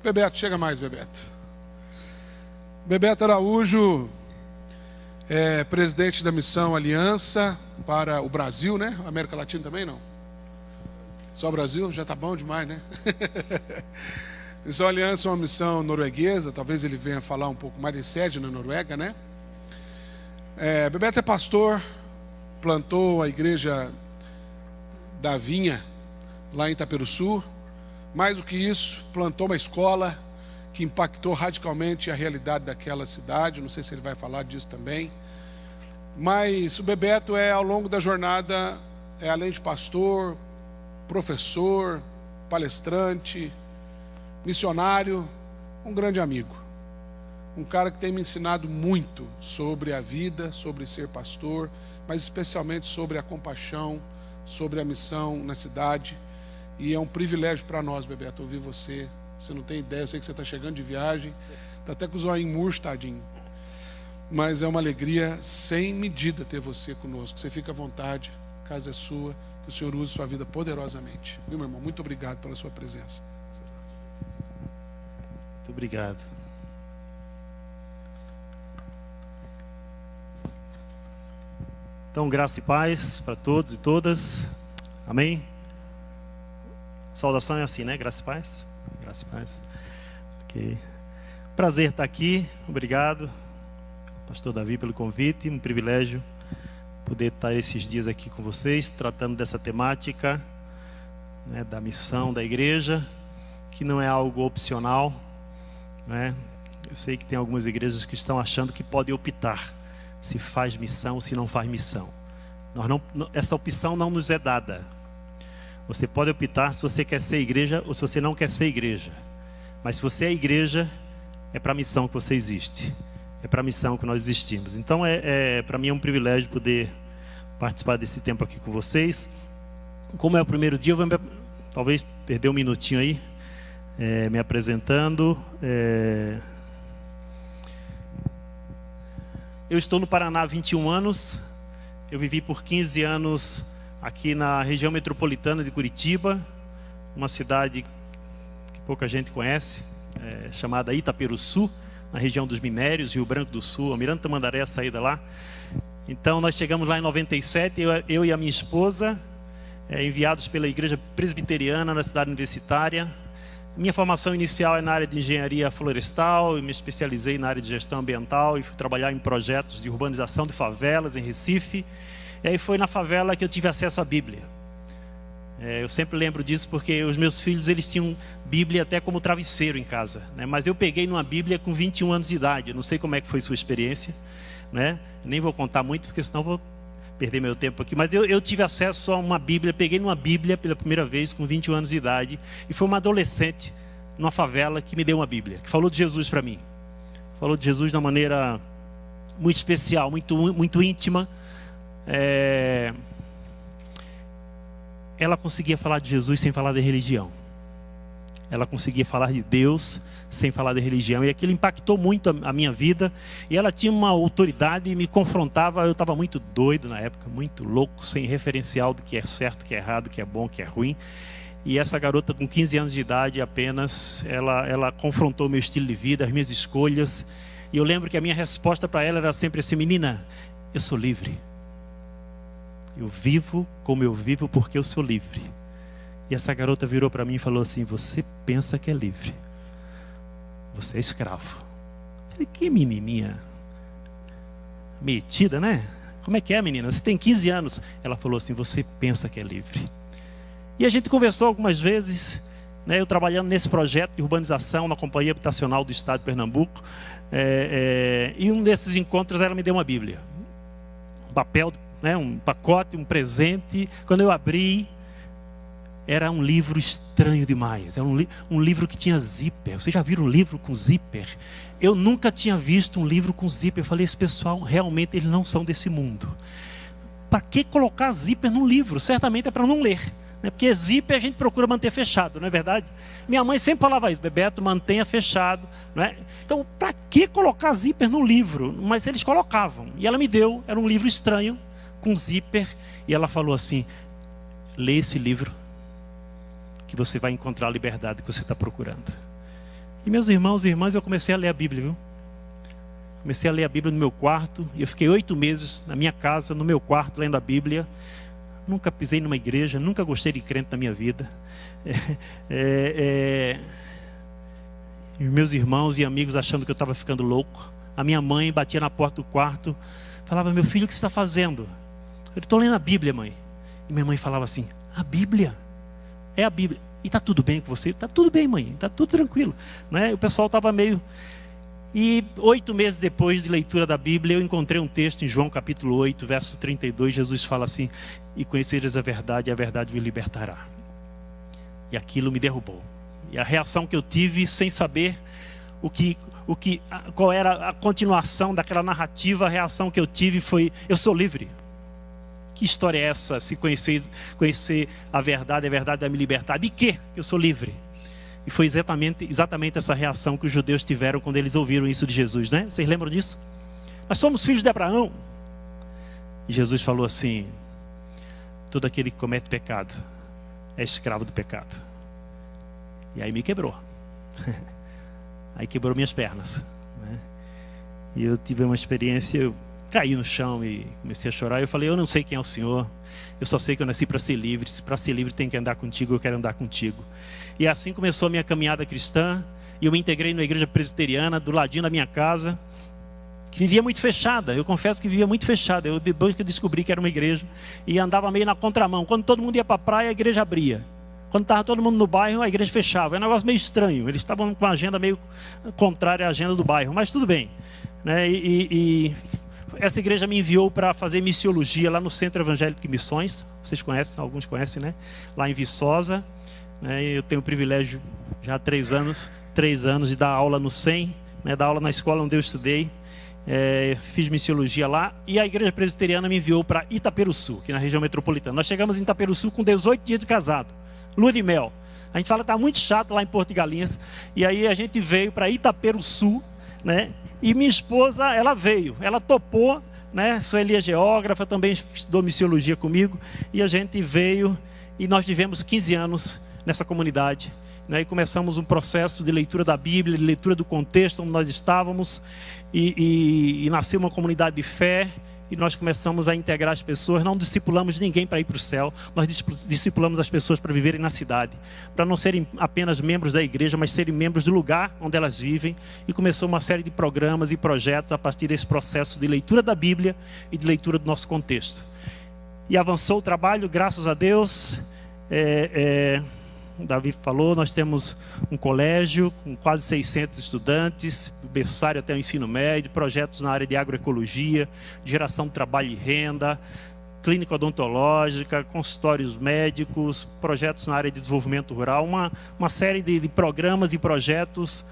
Bebeto, chega mais, Bebeto. Bebeto Araújo é presidente da Missão Aliança para o Brasil, né? América Latina também, não? Só o Brasil? Já tá bom demais, né? Missão Aliança é uma missão norueguesa, talvez ele venha falar um pouco mais de sede na Noruega, né? Bebeto é pastor, plantou a igreja da Vinha, lá em Itaperuçu. Mais do que isso, plantou uma escola que impactou radicalmente a realidade daquela cidade. Não sei se ele vai falar disso também. Mas o Bebeto ao longo da jornada, além de pastor, professor, palestrante, missionário, um grande amigo. Um cara que tem me ensinado muito sobre a vida, sobre ser pastor, mas especialmente sobre a compaixão, sobre a missão na cidade. E é um privilégio para nós, Bebeto, ouvir você. Você não tem ideia, eu sei que você está chegando de viagem, está até com o zoinho murcho, tadinho. Mas é uma alegria sem medida ter você conosco. Você fica à vontade, a casa é sua, que o Senhor use sua vida poderosamente. Viu, meu irmão? Muito obrigado pela sua presença. Muito obrigado. Então, graça e paz para todos e todas. Amém? Saudação é assim, né? Graça e paz. Graça e paz. Ok. Prazer estar aqui. Obrigado, pastor Davi, pelo convite. Um privilégio poder estar esses dias aqui com vocês, tratando dessa temática, né, da missão da igreja, que não é algo opcional, né? Eu sei que tem algumas igrejas que estão achando que podem optar se faz missão ou se não faz missão. Essa opção não nos é dada. Você pode optar se você quer ser igreja ou se você não quer ser igreja. Mas se você é igreja, é para a missão que você existe. É para a missão que nós existimos. Então, para mim é um privilégio poder participar desse tempo aqui com vocês. Como é o primeiro dia, eu vou talvez perder um minutinho aí, me apresentando. Eu estou no Paraná há 21 anos. Eu vivi por 15 anos aqui na região metropolitana de Curitiba, uma cidade que pouca gente conhece, chamada Itaperuçu, na região dos Minérios, Rio Branco do Sul, Almirante Tamandaré, a saída lá. Então nós chegamos lá em 97, eu e a minha esposa, enviados pela Igreja Presbiteriana na cidade universitária. Minha formação inicial é na área de engenharia florestal, eu me especializei na área de gestão ambiental e fui trabalhar em projetos de urbanização de favelas em Recife. E aí foi na favela que eu tive acesso à Bíblia. Eu sempre lembro disso porque os meus filhos, eles tinham Bíblia até como travesseiro em casa, né? Mas eu peguei numa Bíblia com 21 anos de idade. Eu não sei como é que foi sua experiência, né? Nem vou contar muito porque senão vou perder meu tempo aqui. Mas eu tive acesso a uma Bíblia, peguei numa Bíblia pela primeira vez com 21 anos de idade. E foi uma adolescente numa favela que me deu uma Bíblia, que falou de Jesus para mim. Falou de Jesus de uma maneira muito especial, muito íntima. Ela conseguia falar de Jesus sem falar de religião. Ela conseguia falar de Deus sem falar de religião. E aquilo impactou muito a minha vida. E ela tinha uma autoridade e me confrontava. Eu estava muito doido na época, muito louco, sem referencial do que é certo, do que é errado, do que é bom, do que é ruim. E essa garota com 15 anos de idade apenas, ela confrontou meu estilo de vida, as minhas escolhas. E eu lembro que a minha resposta para ela era sempre assim: menina, eu sou livre. Eu vivo como eu vivo porque eu sou livre. E essa garota virou para mim e falou assim: você pensa que é livre, você é escravo. Eu falei: que menininha metida, né? Como é que é, menina? Você tem 15 anos. Ela falou assim: você pensa que é livre. E a gente conversou algumas vezes, né, eu trabalhando nesse projeto de urbanização na Companhia Habitacional do Estado de Pernambuco. E um desses encontros ela me deu uma Bíblia. Um papel, né, um pacote, um presente. Quando eu abri, era um livro estranho demais. Era um livro que tinha zíper. Vocês já viram um livro com zíper? Eu nunca tinha visto um livro com zíper. Eu falei: esse pessoal realmente eles não são desse mundo. Para que colocar zíper num livro? Certamente é para não ler, né? Porque zíper a gente procura manter fechado, não é verdade? Minha mãe sempre falava isso: Bebeto, mantenha fechado, não é? Então, para que colocar zíper no livro? Mas eles colocavam. E ela me deu, era um livro estranho, com zíper. E ela falou assim: lê esse livro, que você vai encontrar a liberdade que você está procurando. E meus irmãos e irmãs, eu comecei a ler a Bíblia, viu? Comecei a ler a Bíblia no meu quarto, e eu fiquei 8 meses na minha casa, no meu quarto, lendo a Bíblia. Nunca pisei numa igreja, nunca gostei de crente na minha vida. E meus irmãos e amigos achando que eu estava ficando louco. A minha mãe batia na porta do quarto, falava: meu filho, o que você está fazendo? Eu estou lendo a Bíblia, mãe. E minha mãe falava assim: a Bíblia? É a Bíblia. E está tudo bem com você? Está tudo bem, mãe, está tudo tranquilo, né? O pessoal estava meio... E 8 meses depois de leitura da Bíblia, eu encontrei um texto em João capítulo 8, verso 32. Jesus fala assim: e conhecereis a verdade vos libertará. E aquilo me derrubou. E a reação que eu tive, sem saber qual era a continuação daquela narrativa, a reação que eu tive foi: eu sou livre. Que história é essa? Se conhecer a verdade vai me libertar. De quê que eu sou livre? E foi exatamente essa reação que os judeus tiveram quando eles ouviram isso de Jesus, né? Vocês lembram disso? Nós somos filhos de Abraão. E Jesus falou assim: todo aquele que comete pecado é escravo do pecado. E aí me quebrou. Aí quebrou minhas pernas, né? E eu tive uma experiência, eu caí no chão e comecei a chorar. Eu falei: eu não sei quem é o Senhor, eu só sei que eu nasci para ser livre. Se para ser livre tem que andar contigo, eu quero andar contigo. E assim começou a minha caminhada cristã. E eu me integrei na igreja presbiteriana, do ladinho da minha casa, que vivia muito fechada. Eu confesso que vivia muito fechada. Depois que eu descobri que era uma igreja, e andava meio na contramão. Quando todo mundo ia para a praia, a igreja abria. Quando estava todo mundo no bairro, a igreja fechava. É um negócio meio estranho. Eles estavam com uma agenda meio contrária à agenda do bairro. Mas tudo bem, né? E essa igreja me enviou para fazer missiologia lá no Centro Evangélico de Missões. Vocês conhecem, alguns conhecem, né? Lá em Viçosa. Eu tenho o privilégio, já há 3 anos, de dar aula no SEM, né? Dar aula na escola onde eu estudei. Fiz missiologia lá. E a igreja presbiteriana me enviou para Itaperuçu, aqui na região metropolitana. Nós chegamos em Itaperuçu com 18 dias de casado. Lua de mel. A gente fala que está muito chato lá em Porto de Galinhas. E aí a gente veio para Itaperuçu, né? E minha esposa, ela veio, ela topou, né? Sueli é geógrafa, também estudou missiologia comigo. E a gente veio e nós vivemos 15 anos nessa comunidade, né? E começamos um processo de leitura da Bíblia, de leitura do contexto onde nós estávamos. E nasceu uma comunidade de fé. E nós começamos a integrar as pessoas. Não discipulamos ninguém para ir para o céu. Nós discipulamos as pessoas para viverem na cidade, para não serem apenas membros da igreja, mas serem membros do lugar onde elas vivem. E começou uma série de programas e projetos a partir desse processo de leitura da Bíblia e de leitura do nosso contexto. E avançou o trabalho, graças a Deus. O Davi falou, nós temos um colégio com quase 600 estudantes, do berçário até o ensino médio, projetos na área de agroecologia, geração de trabalho e renda, clínica odontológica, consultórios médicos, projetos na área de desenvolvimento rural, uma série de programas e projetos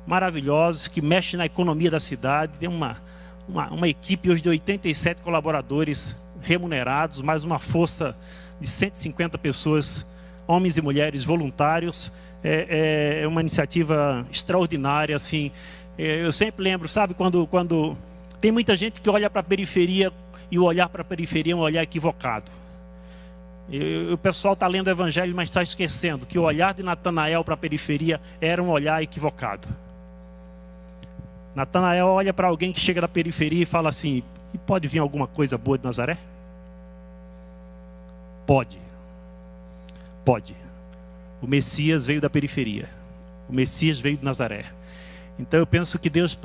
maravilhosos que mexem na economia da cidade. Tem uma equipe hoje de 87 colaboradores remunerados, mais uma força de 150 pessoas, homens e mulheres voluntários. É uma iniciativa extraordinária, assim. Eu sempre lembro, sabe, quando tem muita gente que olha para a periferia, e o olhar para a periferia é um olhar equivocado. O pessoal está lendo o Evangelho, mas está esquecendo que o olhar de Natanael para a periferia era um olhar equivocado. Natanael olha para alguém que chega da periferia e fala assim: e pode vir alguma coisa boa de Nazaré? Pode. O Messias veio da periferia. O Messias veio de Nazaré. Então eu penso que Deus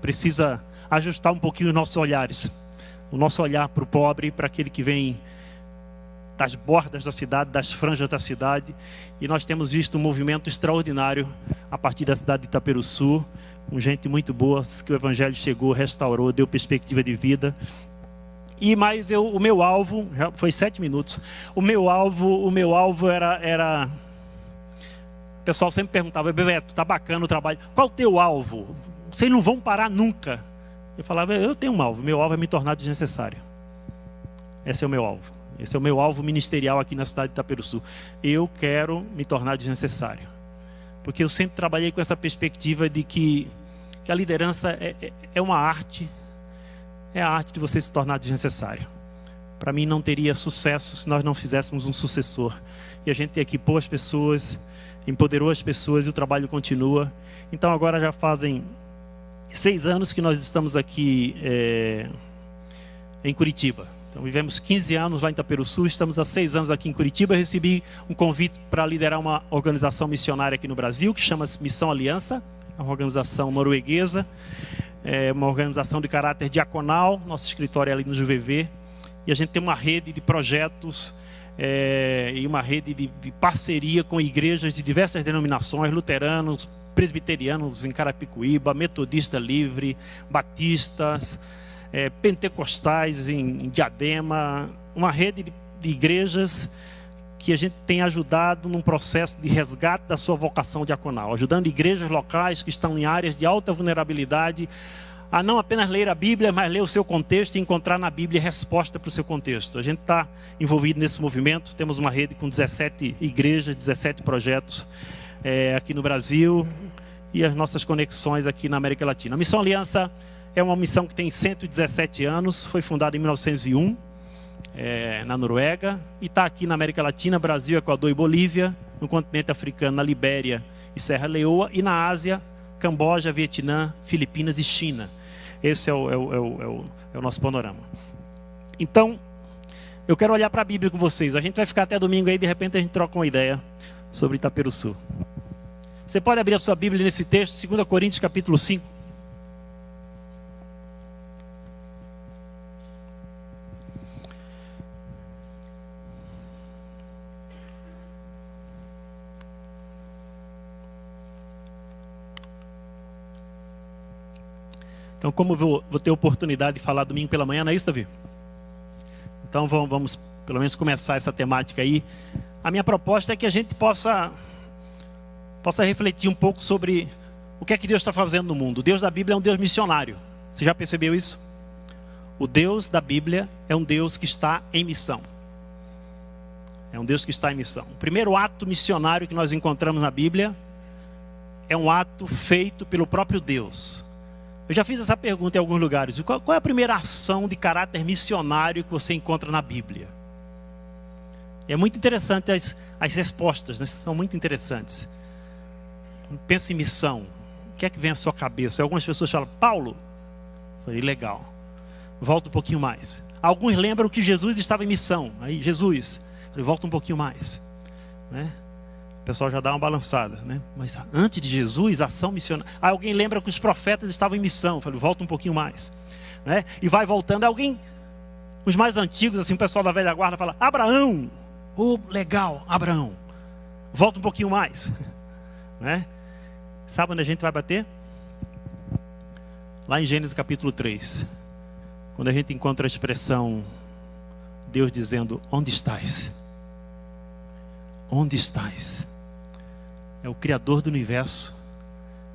precisa ajustar um pouquinho os nossos olhares. O nosso olhar para o pobre, para aquele que vem das bordas da cidade, das franjas da cidade. E nós temos visto um movimento extraordinário a partir da cidade de Itaperuçu, com gente muito boa, que o Evangelho chegou, restaurou, deu perspectiva de vida. Mas o meu alvo, já foi 7 minutos, o meu alvo era... O pessoal sempre perguntava: Bebeto, tá bacana o trabalho, qual o teu alvo? Vocês não vão parar nunca. Eu falava: eu tenho um alvo, meu alvo é me tornar desnecessário. Esse é o meu alvo. Esse é o meu alvo ministerial aqui na cidade de Itaperuçu. Eu quero me tornar desnecessário. Porque eu sempre trabalhei com essa perspectiva de que a liderança é uma arte. É a arte de você se tornar desnecessário. Para mim não teria sucesso se nós não fizéssemos um sucessor. E a gente tem aqui boas pessoas, empoderou as pessoas e o trabalho continua. Então agora já fazem 6 anos que nós estamos aqui em Curitiba. Então vivemos 15 anos lá em Itaperuçu, estamos há 6 anos aqui em Curitiba. Eu recebi um convite para liderar uma organização missionária aqui no Brasil, que chama Missão Aliança, é uma organização norueguesa, é uma organização de caráter diaconal. Nosso escritório é ali no JVV, e a gente tem uma rede de projetos e uma rede de parceria com igrejas de diversas denominações, luteranos, presbiterianos em Carapicuíba, metodista livre, batistas, pentecostais em Diadema, uma rede de igrejas que a gente tem ajudado num processo de resgate da sua vocação diaconal, ajudando igrejas locais que estão em áreas de alta vulnerabilidade a não apenas ler a Bíblia, mas ler o seu contexto e encontrar na Bíblia resposta para o seu contexto. A gente está envolvido nesse movimento, temos uma rede com 17 igrejas, 17 projetos aqui no Brasil e as nossas conexões aqui na América Latina. A Missão Aliança é uma missão que tem 117 anos, foi fundada em 1901, na Noruega, e está aqui na América Latina, Brasil, Equador e Bolívia, no continente africano, na Libéria e Serra Leoa, e na Ásia, Camboja, Vietnã, Filipinas e China. Esse é o nosso panorama. Então, eu quero olhar para a Bíblia com vocês. A gente vai ficar até domingo aí, de repente a gente troca uma ideia sobre Itaperuçu. Você pode abrir a sua Bíblia nesse texto, 2 Coríntios capítulo 5. Então, como eu vou ter oportunidade de falar domingo pela manhã, não é isso, Davi? Então, vamos pelo menos começar essa temática aí. A minha proposta é que a gente possa refletir um pouco sobre o que é que Deus está fazendo no mundo. O Deus da Bíblia é um Deus missionário. Você já percebeu isso? O Deus da Bíblia é um Deus que está em missão. É um Deus que está em missão. O primeiro ato missionário que nós encontramos na Bíblia é um ato feito pelo próprio Deus. Eu já fiz essa pergunta em alguns lugares. Qual é a primeira ação de caráter missionário que você encontra na Bíblia? É muito interessante as respostas, né? São muito interessantes. Pensa em missão. O que é que vem à sua cabeça? Algumas pessoas falam, Paulo. Eu falei, legal. Volta um pouquinho mais. Alguns lembram que Jesus estava em missão. Aí, Jesus. Eu falei, volta um pouquinho mais. Né? O pessoal já dá uma balançada, né? Mas antes de Jesus, ação missionária. Aí alguém lembra que os profetas estavam em missão. Eu falei, volta um pouquinho mais, né? E vai voltando. Alguém, os mais antigos, assim, o pessoal da velha guarda fala, Abraão. Oh, legal, Abraão. Volta um pouquinho mais, né? Sabe onde a gente vai bater? Lá em Gênesis capítulo 3. Quando a gente encontra a expressão Deus dizendo, onde estás? Onde estás? É o Criador do universo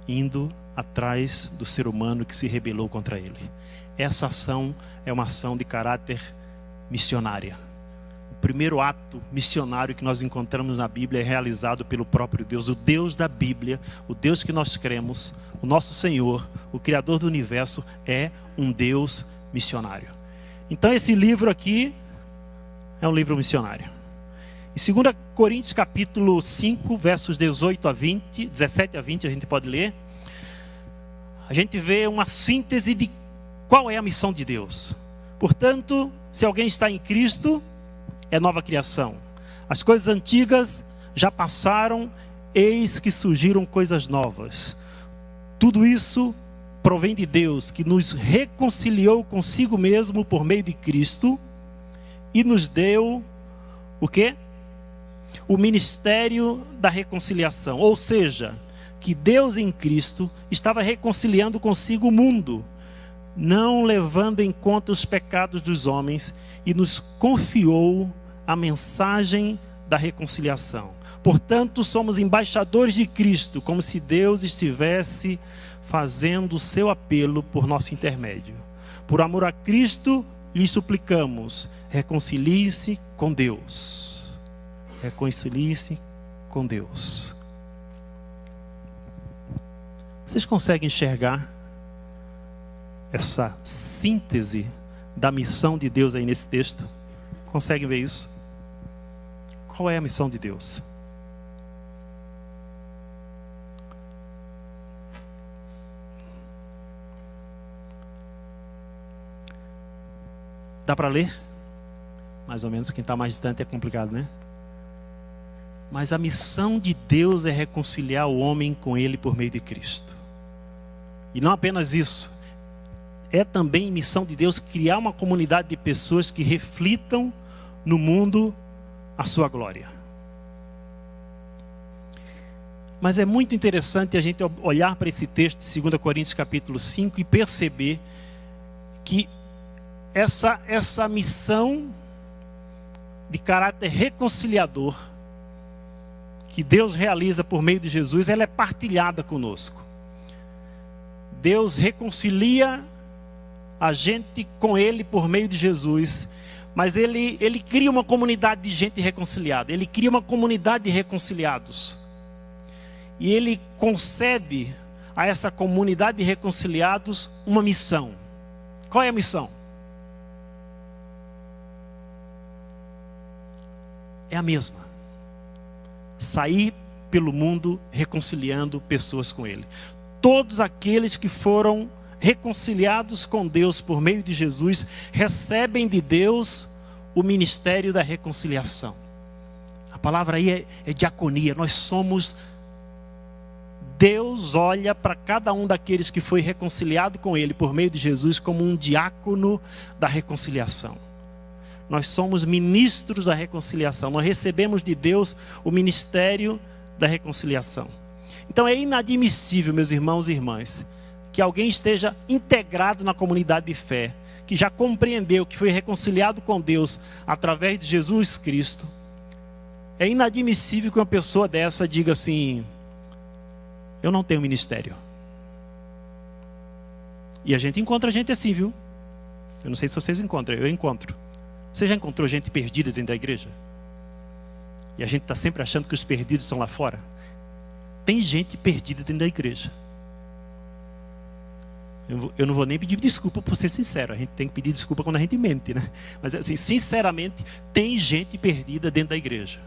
indo atrás do ser humano que se rebelou contra ele. Essa ação é uma ação de caráter missionária. O primeiro ato missionário que nós encontramos na Bíblia é realizado pelo próprio Deus. O Deus da Bíblia, o Deus que nós cremos, o nosso Senhor, o Criador do universo, é um Deus missionário. Então esse livro aqui é um livro missionário. Em 2 Coríntios capítulo 5, versos 17 a 20, a gente pode ler. A gente vê uma síntese de qual é a missão de Deus. Portanto, se alguém está em Cristo, é nova criação. As coisas antigas já passaram, eis que surgiram coisas novas. Tudo isso provém de Deus, que nos reconciliou consigo mesmo por meio de Cristo e nos deu o quê? O ministério da reconciliação, ou seja, que Deus em Cristo estava reconciliando consigo o mundo, não levando em conta os pecados dos homens, e nos confiou a mensagem da reconciliação. Portanto, somos embaixadores de Cristo, como se Deus estivesse fazendo o seu apelo por nosso intermédio. Por amor a Cristo, lhe suplicamos, reconcilie-se com Deus. Reconcilie-se com Deus. Vocês conseguem enxergar essa síntese da missão de Deus aí nesse texto? Conseguem ver isso? Qual é a missão de Deus? Dá para ler? Mais ou menos, quem está mais distante é complicado, né? Mas a missão de Deus é reconciliar o homem com Ele por meio de Cristo. E não apenas isso. É também missão de Deus criar uma comunidade de pessoas que reflitam no mundo a sua glória. Mas é muito interessante a gente olhar para esse texto de 2 Coríntios capítulo 5 e perceber que essa missão de caráter reconciliador que Deus realiza por meio de Jesus, ela é partilhada conosco. Deus reconcilia a gente com Ele por meio de Jesus, mas Ele cria uma comunidade de gente reconciliada, Ele cria uma comunidade de reconciliados. E Ele concede a essa comunidade de reconciliados uma missão. Qual é a missão? É a mesma. Sair pelo mundo reconciliando pessoas com Ele. Todos aqueles que foram reconciliados com Deus por meio de Jesus recebem de Deus o ministério da reconciliação. A palavra aí é diaconia. Nós somos... Deus olha para cada um daqueles que foi reconciliado com Ele por meio de Jesus como um diácono da reconciliação. Nós somos ministros da reconciliação. Nós recebemos de Deus o ministério da reconciliação. Então é inadmissível, meus irmãos e irmãs, que alguém esteja integrado na comunidade de fé, que já compreendeu que foi reconciliado com Deus através de Jesus Cristo. É inadmissível que uma pessoa dessa diga assim: eu não tenho ministério. E a gente encontra gente assim, viu? Eu não sei se vocês encontram, eu encontro. Você já encontrou gente perdida dentro da igreja? E a gente está sempre achando que os perdidos estão lá fora. Tem gente perdida dentro da igreja. Eu não vou nem pedir desculpa por ser sincero. A gente tem que pedir desculpa quando a gente mente, né? Mas assim, sinceramente, tem gente perdida dentro da igreja.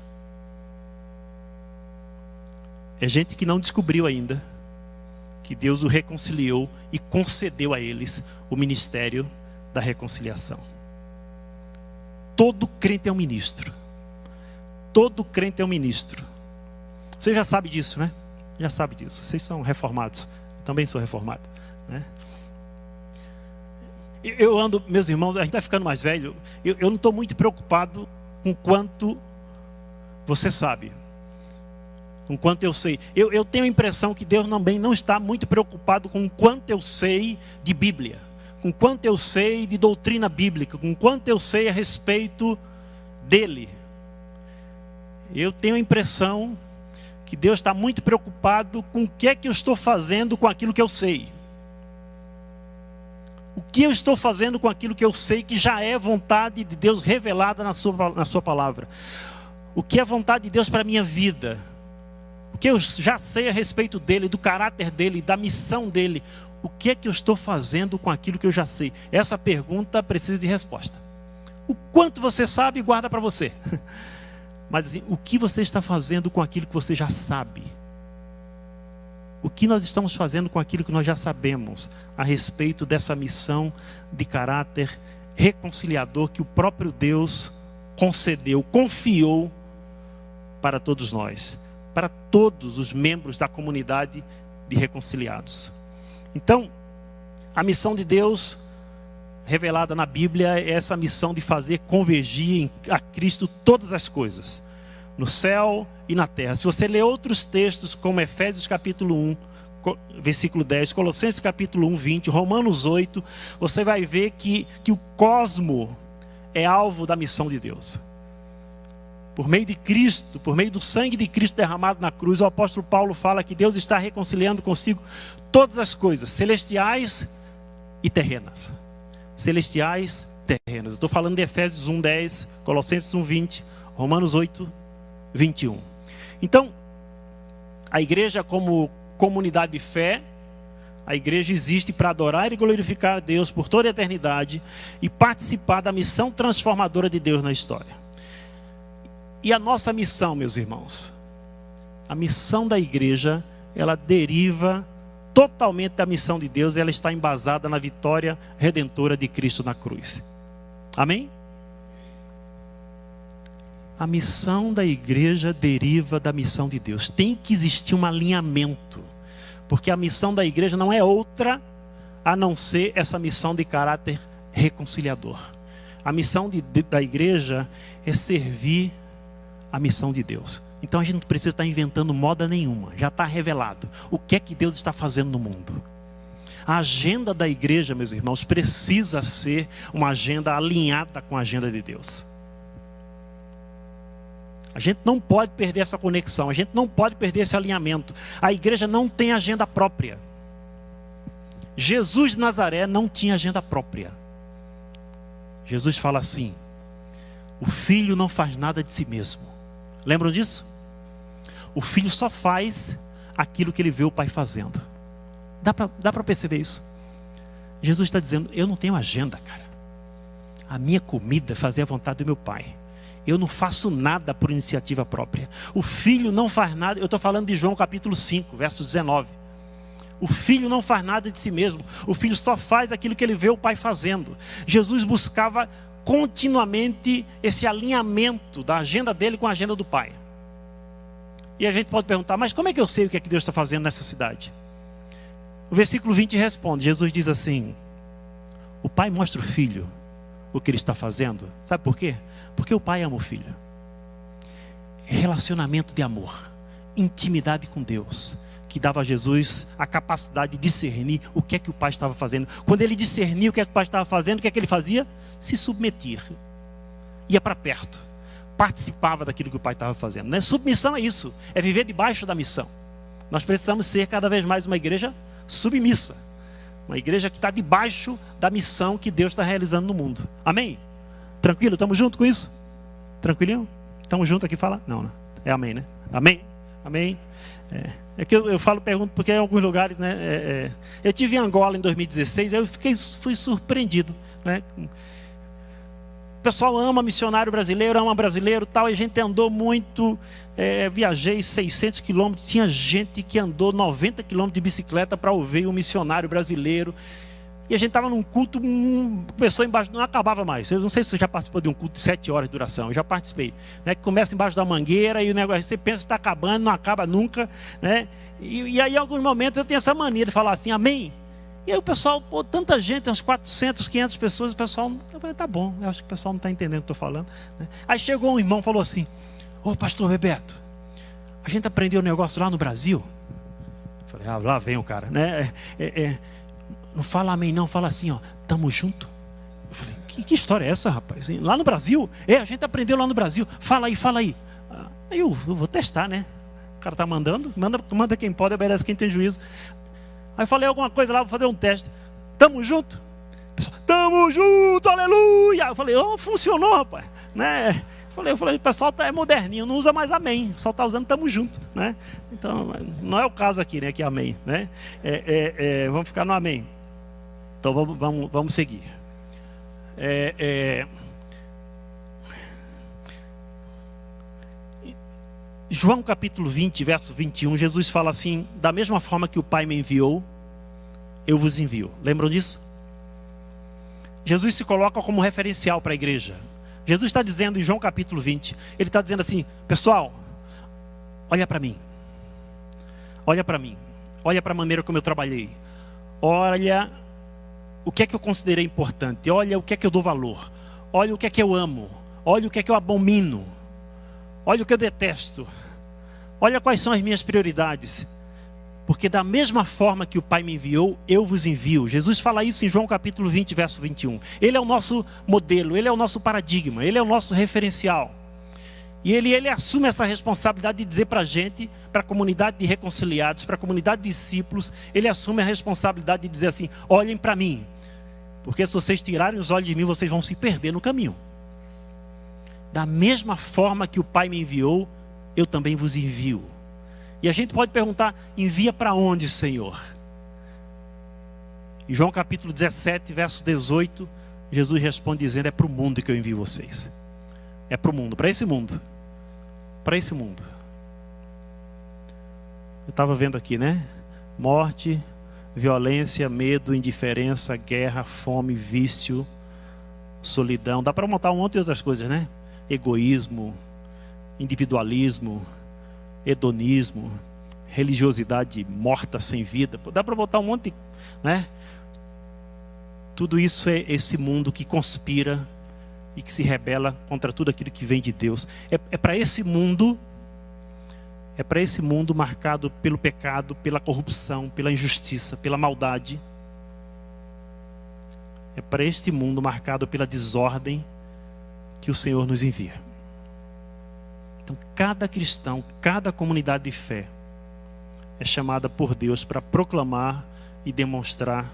É gente que não descobriu ainda que Deus o reconciliou e concedeu a eles o ministério da reconciliação. Todo crente é um ministro. Todo crente é um ministro. Você já sabe disso, né? Já sabe disso. Vocês são reformados. Eu também sou reformado, né? Eu ando, meus irmãos, a gente vai ficando mais velho. Eu não estou muito preocupado com quanto você sabe. Com quanto eu sei. Eu tenho a impressão que Deus também não está muito preocupado com quanto eu sei de Bíblia, com quanto eu sei de doutrina bíblica, com quanto eu sei a respeito dele. Eu tenho a impressão que Deus está muito preocupado com o que é que eu estou fazendo com aquilo que eu sei. O que eu estou fazendo com aquilo que eu sei que já é vontade de Deus revelada na sua palavra. O que é vontade de Deus para a minha vida. O que eu já sei a respeito dele, do caráter dele, da missão dele. O que é que eu estou fazendo com aquilo que eu já sei? Essa pergunta precisa de resposta. O quanto você sabe, guarda para você. Mas assim, o que você está fazendo com aquilo que você já sabe? O que nós estamos fazendo com aquilo que nós já sabemos a respeito dessa missão de caráter reconciliador que o próprio Deus concedeu, confiou para todos nós, para todos os membros da comunidade de reconciliados. Então, a missão de Deus revelada na Bíblia é essa missão de fazer convergir a Cristo todas as coisas, no céu e na terra. Se você ler outros textos, como Efésios capítulo 1, versículo 10, Colossenses capítulo 1, 20, Romanos 8, você vai ver que o cosmo é alvo da missão de Deus. Por meio de Cristo, por meio do sangue de Cristo derramado na cruz, o apóstolo Paulo fala que Deus está reconciliando consigo todas as coisas, celestiais e terrenas. Celestiais, terrenas. Estou falando de Efésios 1, 10, Colossenses 1, 20, Romanos 8, 21. Então, a igreja como comunidade de fé, a igreja existe para adorar e glorificar a Deus por toda a eternidade e participar da missão transformadora de Deus na história. E a nossa missão, meus irmãos, a missão da igreja, ela deriva totalmente da missão de Deus, ela está embasada na vitória redentora de Cristo na cruz. Amém? A missão da igreja deriva da missão de Deus. Tem que existir um alinhamento. Porque a missão da igreja não é outra a não ser essa missão de caráter reconciliador. A missão da igreja é servir a missão de Deus. Então a gente não precisa estar inventando moda nenhuma. Já está revelado o que é que Deus está fazendo no mundo. A agenda da igreja, meus irmãos, precisa ser uma agenda alinhada com a agenda de Deus. A gente não pode perder essa conexão, a gente não pode perder esse alinhamento. A igreja não tem agenda própria. Jesus de Nazaré não tinha agenda própria. Jesus fala assim: o filho não faz nada de si mesmo. Lembram disso? O filho só faz aquilo que ele vê o pai fazendo. Dá para perceber isso? Jesus está dizendo: eu não tenho agenda, cara. A minha comida é fazer a vontade do meu pai. Eu não faço nada por iniciativa própria. O filho não faz nada. Eu estou falando de João capítulo 5, verso 19. O filho não faz nada de si mesmo. O filho só faz aquilo que ele vê o pai fazendo. Jesus buscava continuamente esse alinhamento da agenda dele com a agenda do pai. E a gente pode perguntar: mas como é que eu sei o que é que Deus está fazendo nessa cidade? O versículo 20 responde. Jesus diz assim: o pai mostra o filho o que ele está fazendo. Sabe por quê? Porque o pai ama o filho. Relacionamento de amor, intimidade com Deus, que dava a Jesus a capacidade de discernir o que é que o pai estava fazendo. Quando ele discernia o que é que o pai estava fazendo, o que é que ele fazia? Se submetia. Ia para perto. Participava daquilo que o pai estava fazendo. Né? Submissão é isso. É viver debaixo da missão. Nós precisamos ser cada vez mais uma igreja submissa. Uma igreja que está debaixo da missão que Deus está realizando no mundo. Amém? Tranquilo? Estamos juntos com isso? Tranquilinho? Estamos juntos aqui? Fala? Não. É amém, né? Amém? Amém? É que eu falo, pergunto, porque em alguns lugares, né? Eu tive em Angola em 2016, aí fui surpreendido, né? O pessoal ama missionário brasileiro, ama brasileiro, tal, e a gente andou muito, viajei 600 quilômetros, tinha gente que andou 90 quilômetros de bicicleta para ouvir um missionário brasileiro, e a gente estava num culto, começou embaixo, não acabava mais. Eu não sei se você já participou de um culto de 7 horas de duração, eu já participei, né? Que começa embaixo da mangueira, e o negócio, você pensa que está acabando, não acaba nunca, né? E aí em alguns momentos eu tenho essa mania de falar assim, amém? E aí o pessoal, pô, tanta gente, uns 400, 500 pessoas, o pessoal, tá bom, eu acho que o pessoal não está entendendo o que eu estou falando, né? Aí chegou um irmão e falou assim: ô pastor Bebeto, a gente aprendeu um negócio lá no Brasil. Eu falei: lá vem o cara, né? Não fala amém não, fala assim, ó, tamo junto. Eu falei: que história é essa, rapaz? Lá no Brasil? A gente aprendeu lá no Brasil. Fala aí. Aí eu vou testar, né? O cara está mandando, manda quem pode, obedece quem tem juízo. Aí falei alguma coisa lá, vou fazer um teste. Tamo junto? Pessoal, tamo junto, aleluia! Eu falei: funcionou, rapaz, né? Eu falei, o pessoal é moderninho, não usa mais amém, só está usando tamo junto, né? Então, não é o caso aqui, né, que é amém, né? Vamos ficar no amém. Então, vamos seguir. João capítulo 20, verso 21, Jesus fala assim: da mesma forma que o Pai me enviou, eu vos envio. Lembram disso? Jesus se coloca como referencial para a igreja. Jesus está dizendo em João capítulo 20, ele está dizendo assim: pessoal, olha para mim. Olha para mim. Olha para a maneira como eu trabalhei. Olha o que é que eu considerei importante. Olha o que é que eu dou valor. Olha o que é que eu amo. Olha o que é que eu abomino. Olha o que eu detesto. Olha quais são as minhas prioridades. Porque da mesma forma que o Pai me enviou, eu vos envio. Jesus fala isso em João capítulo 20, verso 21. Ele é o nosso modelo, ele é o nosso paradigma, ele é o nosso referencial. E ele assume essa responsabilidade de dizer para a gente, para a comunidade de reconciliados, para a comunidade de discípulos, ele assume a responsabilidade de dizer assim: olhem para mim. Porque se vocês tirarem os olhos de mim, vocês vão se perder no caminho. Da mesma forma que o Pai me enviou, eu também vos envio. E a gente pode perguntar: envia para onde, Senhor? Em João capítulo 17, verso 18, Jesus responde dizendo: é para o mundo que eu envio vocês. É para o mundo, para esse mundo. Para esse mundo. Eu estava vendo aqui, né? Morte, violência, medo, indiferença, guerra, fome, vício. solidão. Dá para montar um monte de outras coisas, né? Egoísmo, individualismo, hedonismo, religiosidade morta, sem vida. Dá para botar um monte, né? Tudo isso é esse mundo que conspira e que se rebela contra tudo aquilo que vem de Deus. É para esse mundo marcado pelo pecado, pela corrupção, pela injustiça, pela maldade. É para este mundo marcado pela desordem que o Senhor nos envia. Então, cada cristão, cada comunidade de fé é chamada por Deus para proclamar e demonstrar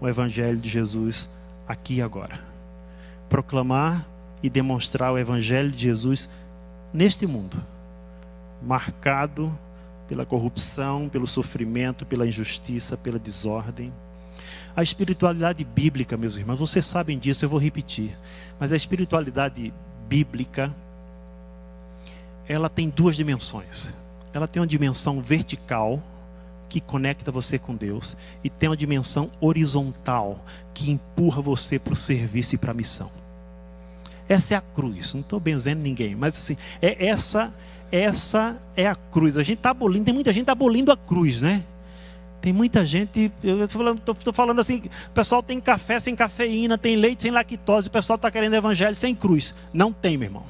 o Evangelho de Jesus aqui e agora. Proclamar e demonstrar o Evangelho de Jesus neste mundo, marcado pela corrupção, pelo sofrimento, pela injustiça, pela desordem. A espiritualidade bíblica, meus irmãos, vocês sabem disso, eu vou repetir. Mas a espiritualidade bíblica, ela tem duas dimensões. Ela tem uma dimensão vertical, que conecta você com Deus, e tem uma dimensão horizontal, que empurra você para o serviço e para a missão. Essa é a cruz. Não estou benzendo ninguém, mas assim, essa é a cruz. A gente está abolindo, tem muita gente que está abolindo a cruz, né? Tem muita gente, eu estou falando assim, o pessoal tem café sem cafeína, tem leite sem lactose, o pessoal está querendo evangelho sem cruz. Não tem, meu irmão.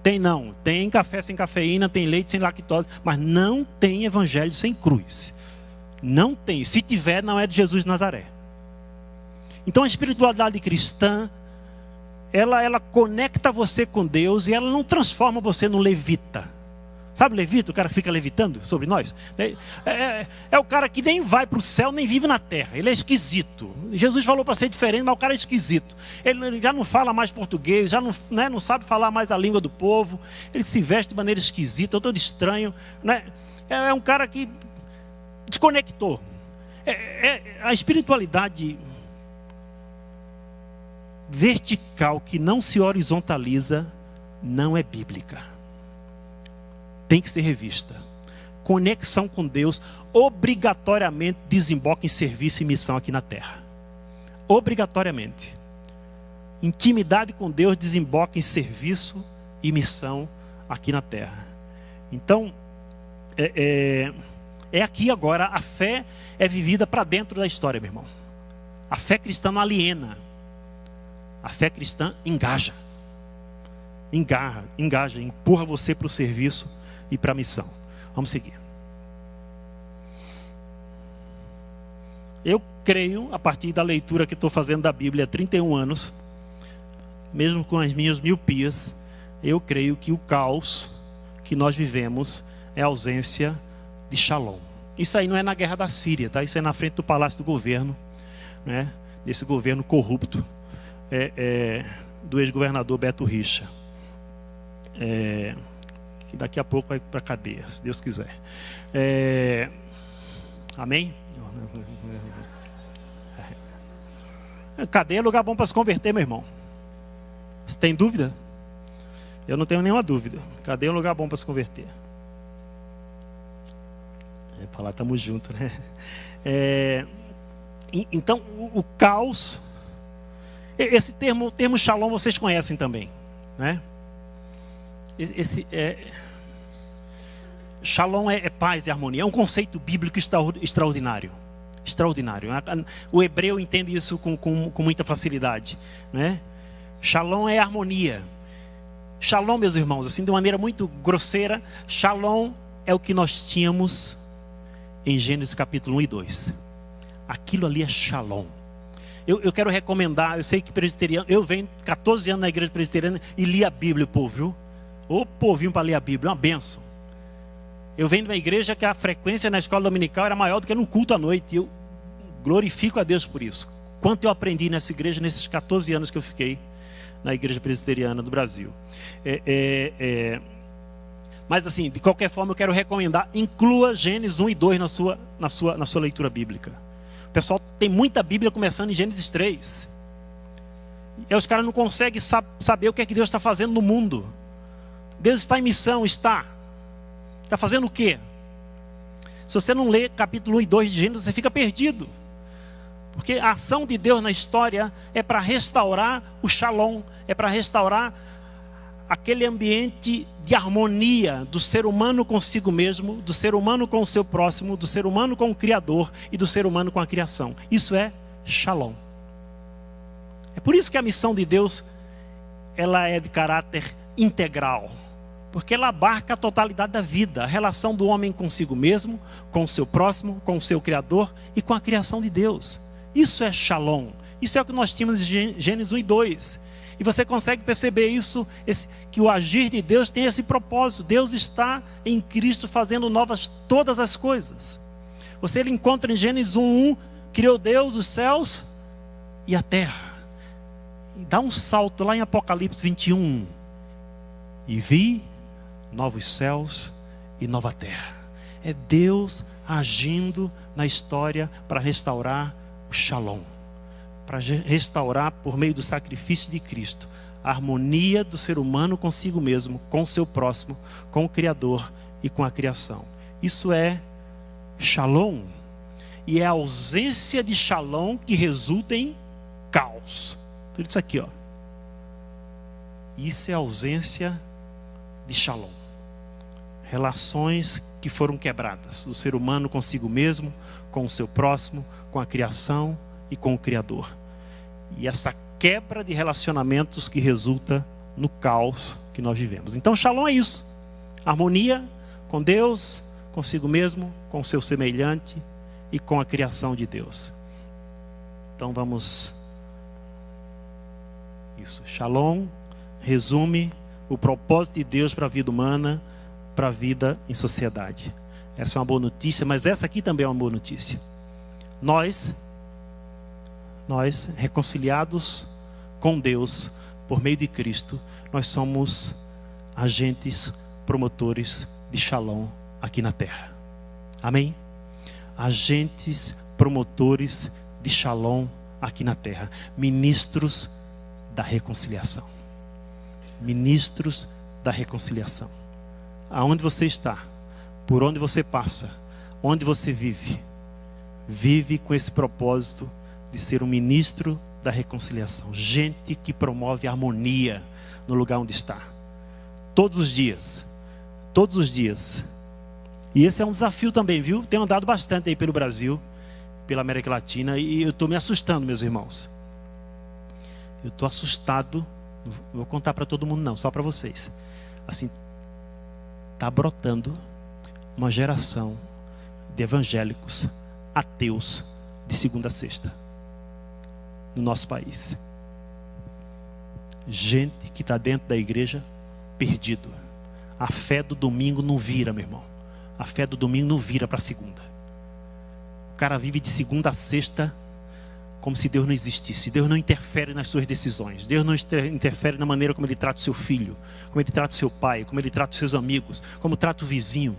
Tem não, tem café sem cafeína, tem leite sem lactose, mas não tem evangelho sem cruz. Não tem, se tiver não é de Jesus de Nazaré. Então a espiritualidade cristã, ela conecta você com Deus e ela não transforma você num levita. Sabe levita, o cara que fica levitando sobre nós? É o cara que nem vai para o céu, nem vive na terra. Ele é esquisito. Jesus falou para ser diferente, mas o cara é esquisito. Ele já não fala mais português, já não sabe falar mais a língua do povo. Ele se veste de maneira esquisita, todo estranho. Né? É um cara que desconectou. A espiritualidade vertical que não se horizontaliza não é bíblica. Tem que ser revista. Conexão com Deus obrigatoriamente desemboca em serviço e missão aqui na terra. Obrigatoriamente. Intimidade com Deus desemboca em serviço e missão aqui na terra. Então, é aqui agora. A fé é vivida para dentro da história, meu irmão. A fé cristã não aliena. A fé cristã engaja. Engaja, empurra você para o serviço e para a missão. Vamos seguir. Eu creio, a partir da leitura que estou fazendo da Bíblia há 31 anos, mesmo com as minhas miopias, eu creio que o caos que nós vivemos é a ausência de Shalom. Isso aí não é na guerra da Síria, tá? Isso é na frente do palácio do governo, né? Desse governo corrupto do ex-governador Beto Richa. Que daqui a pouco vai para a cadeia, se Deus quiser. Amém? Cadeia é lugar bom para se converter, meu irmão. Você tem dúvida? Eu não tenho nenhuma dúvida. Cadeia é um lugar bom para se converter. Para lá estamos juntos, né? Então, o caos. Esse termo Shalom vocês conhecem também, né? Shalom é paz e harmonia. É um conceito bíblico extraordinário. Extraordinário. O hebreu entende isso com muita facilidade, né? Shalom é harmonia. Shalom, meus irmãos, assim de uma maneira muito grosseira, Shalom é o que nós tínhamos em Gênesis capítulo 1 e 2. Aquilo ali é Shalom. Eu quero recomendar, eu sei que presbiteriano, eu venho 14 anos na igreja presbiteriana e li a Bíblia, o povo, viu? O povinho para ler a Bíblia, é uma bênção. Eu venho de uma igreja que a frequência na escola dominical era maior do que no culto à noite. E eu glorifico a Deus por isso. Quanto eu aprendi nessa igreja nesses 14 anos que eu fiquei na igreja presbiteriana do Brasil. Mas assim, de qualquer forma eu quero recomendar, inclua Gênesis 1 e 2 na sua leitura bíblica. O pessoal tem muita Bíblia começando em Gênesis 3. E os caras não conseguem saber o que é que Deus está fazendo no mundo. Deus está em missão, está fazendo o quê? Se você não lê capítulo 1 e 2 de Gênesis, você fica perdido. Porque a ação de Deus na história é para restaurar o shalom, é para restaurar aquele ambiente de harmonia do ser humano consigo mesmo, do ser humano com o seu próximo, do ser humano com o Criador e do ser humano com a criação. Isso é shalom. É por isso que a missão de Deus, ela é de caráter integral, porque ela abarca a totalidade da vida, a relação do homem consigo mesmo, com o seu próximo, com o seu Criador e com a criação de Deus. Isso é shalom. Isso é o que nós tínhamos em Gênesis 1 e 2. E você consegue perceber isso, que o agir de Deus tem esse propósito. Deus está em Cristo fazendo novas todas as coisas. Você encontra em Gênesis 1:1, criou Deus os céus e a terra. E dá um salto lá em Apocalipse 21. E vi novos céus e nova terra. É Deus agindo na história para restaurar o shalom, para restaurar por meio do sacrifício de Cristo a harmonia do ser humano consigo mesmo, com o seu próximo, com o Criador e com a criação. Isso é shalom. E é a ausência de shalom que resulta em caos. Tudo isso aqui, ó. Isso é a ausência de shalom. Relações que foram quebradas do ser humano consigo mesmo, com o seu próximo, com a criação e com o Criador. E essa quebra de relacionamentos que resulta no caos que nós vivemos. Então shalom é isso. Harmonia com Deus, consigo mesmo, com o seu semelhante e com a criação de Deus. Então vamos... Isso. Shalom resume o propósito de Deus para a vida humana, para a vida em sociedade. Essa é uma boa notícia, mas essa aqui também é uma boa notícia. Nós reconciliados com Deus por meio de Cristo, nós somos agentes promotores de shalom aqui na terra. Amém? Agentes promotores de shalom aqui na terra. Ministros da reconciliação. Ministros da reconciliação. Aonde você está, por onde você passa, onde você vive, vive com esse propósito de ser um ministro da reconciliação. Gente que promove harmonia no lugar onde está. Todos os dias. Todos os dias. E esse é um desafio também, viu? Tenho andado bastante aí pelo Brasil, pela América Latina, e eu estou me assustando, meus irmãos. Eu estou assustado. Não vou contar para todo mundo não, só para vocês. Assim, está brotando uma geração de evangélicos ateus de segunda a sexta no nosso país. Gente que está dentro da igreja perdido. A fé do domingo não vira, meu irmão. A fé do domingo não vira para segunda. O cara vive de segunda a sexta como se Deus não existisse. Deus não interfere nas suas decisões. Deus não interfere na maneira como ele trata o seu filho, como ele trata o seu pai, como ele trata os seus amigos, como trata o vizinho,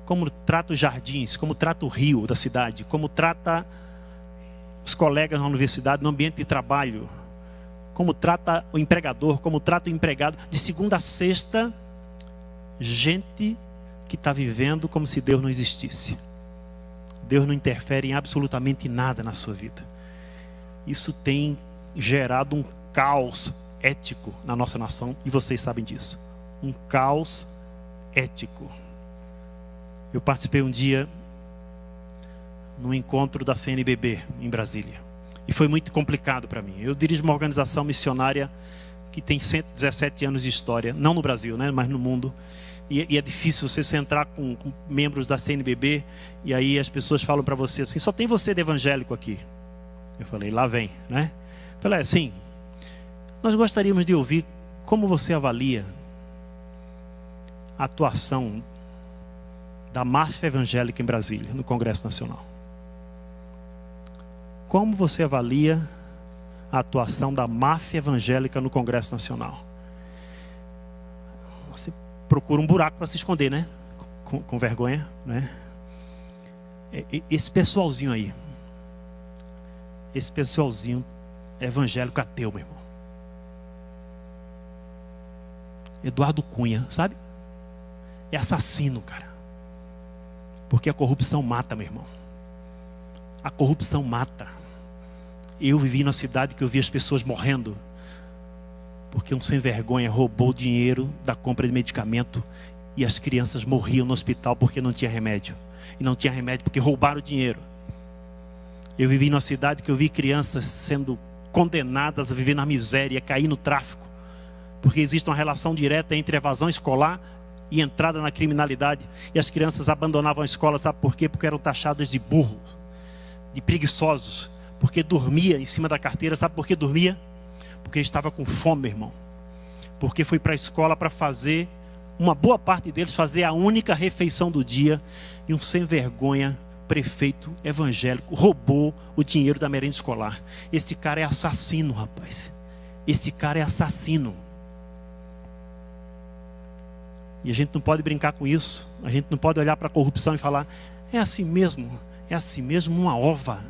como trata os jardins, como trata o rio da cidade, como trata os colegas na universidade, no ambiente de trabalho, como trata o empregador, como trata o empregado. De segunda a sexta, gente que está vivendo como se Deus não existisse. Deus não interfere em absolutamente nada na sua vida. Isso tem gerado um caos ético na nossa nação, e vocês sabem disso. Um caos ético. Eu participei um dia num encontro da CNBB em Brasília. E foi muito complicado para mim. Eu dirijo uma organização missionária que tem 117 anos de história, não no Brasil, né, mas no mundo. E é difícil você entrar com membros da CNBB e aí as pessoas falam para você assim: só tem você de evangélico aqui. Eu falei: lá vem, né? Eu falei: sim, nós gostaríamos de ouvir como você avalia a atuação da máfia evangélica em Brasília, no Congresso Nacional. Como você avalia a atuação da máfia evangélica no Congresso Nacional? Você procura um buraco para se esconder, né? Com vergonha, né? Esse pessoalzinho aí, esse pessoalzinho é evangélico ateu, meu irmão. Eduardo Cunha, sabe? É assassino, cara. Porque a corrupção mata, meu irmão. A corrupção mata. Eu vivi na cidade que eu vi as pessoas morrendo porque um sem vergonha roubou o dinheiro da compra de medicamento e as crianças morriam no hospital porque não tinha remédio. E não tinha remédio porque roubaram o dinheiro. Eu vivi numa cidade que eu vi crianças sendo condenadas a viver na miséria, a cair no tráfico, porque existe uma relação direta entre evasão escolar e entrada na criminalidade. E as crianças abandonavam a escola, sabe por quê? Porque eram taxadas de burros, de preguiçosos, porque dormia em cima da carteira. Sabe por que dormia? Porque estava com fome, meu irmão. Porque foi para a escola para fazer, uma boa parte deles, fazer a única refeição do dia. E um sem vergonha, prefeito evangélico, roubou o dinheiro da merenda escolar. Esse cara é assassino, rapaz. Esse cara é assassino. E a gente não pode brincar com isso. A gente não pode olhar para a corrupção e falar: é assim mesmo uma ova.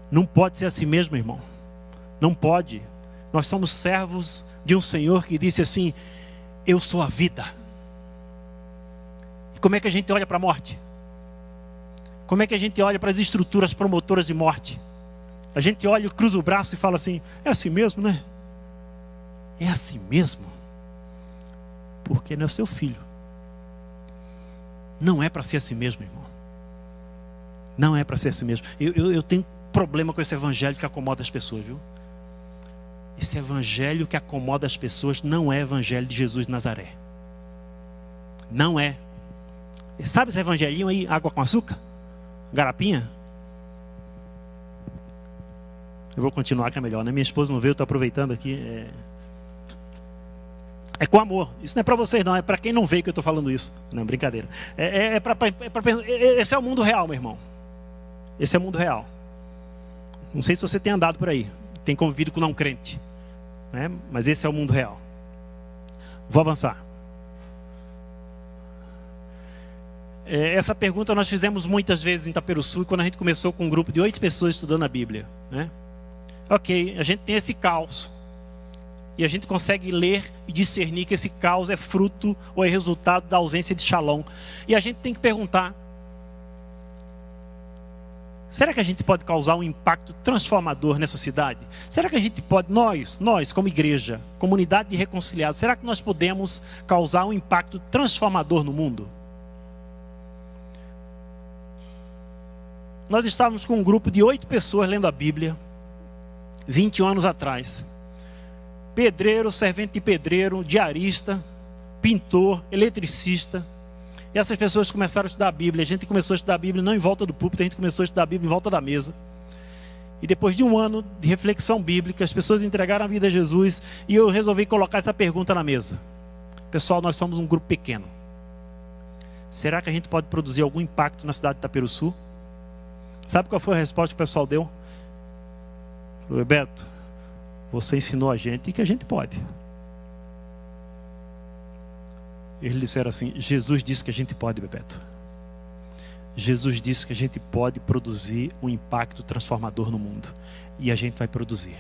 Não pode ser assim mesmo, irmão. Não pode. Nós somos servos de um Senhor que disse assim: eu sou a vida. E como é que a gente olha para a morte? Como é que a gente olha para as estruturas promotoras de morte? A gente olha, cruza o braço e fala assim: é assim mesmo, né? É assim mesmo. Porque não é o seu filho. Não é para ser assim mesmo, irmão. Não é para ser assim mesmo. Eu tenho problema com esse evangelho que acomoda as pessoas, viu? Esse evangelho que acomoda as pessoas não é evangelho de Jesus de Nazaré. Não é. Sabe esse evangelinho aí, água com açúcar? Garapinha? Eu vou continuar que é melhor, né? Minha esposa não veio, eu estou aproveitando aqui. É com amor. Isso não é para vocês não, é para quem não veio que eu estou falando isso. Não, brincadeira. Esse é o mundo real, meu irmão. Esse é o mundo real. Não sei se você tem andado por aí, tem convivido com não crente, né? Mas esse é o mundo real. Vou avançar. Essa pergunta nós fizemos muitas vezes em Itaperuçu, quando a gente começou com um grupo de 8 pessoas estudando a Bíblia, né? Ok, a gente tem esse caos. E a gente consegue ler e discernir que esse caos é fruto ou é resultado da ausência de Shalom. E a gente tem que perguntar: será que a gente pode causar um impacto transformador nessa cidade? Será que a gente pode, nós como igreja, comunidade de reconciliados, será que nós podemos causar um impacto transformador no mundo? Nós estávamos com um grupo de 8 pessoas lendo a Bíblia, 21 anos atrás. Pedreiro, servente de pedreiro, diarista, pintor, eletricista. E essas pessoas começaram a estudar a Bíblia. A gente começou a estudar a Bíblia não em volta do púlpito, a gente começou a estudar a Bíblia em volta da mesa. E depois de um ano de reflexão bíblica, as pessoas entregaram a vida a Jesus. E eu resolvi colocar essa pergunta na mesa: pessoal, nós somos um grupo pequeno. Será que a gente pode produzir algum impacto na cidade de Itaperuçu? Sabe qual foi a resposta que o pessoal deu? Falou: Beto, você ensinou a gente que a gente pode. Eles disseram assim: Jesus disse que a gente pode, Bebeto. Jesus disse que a gente pode produzir um impacto transformador no mundo. E a gente vai produzir.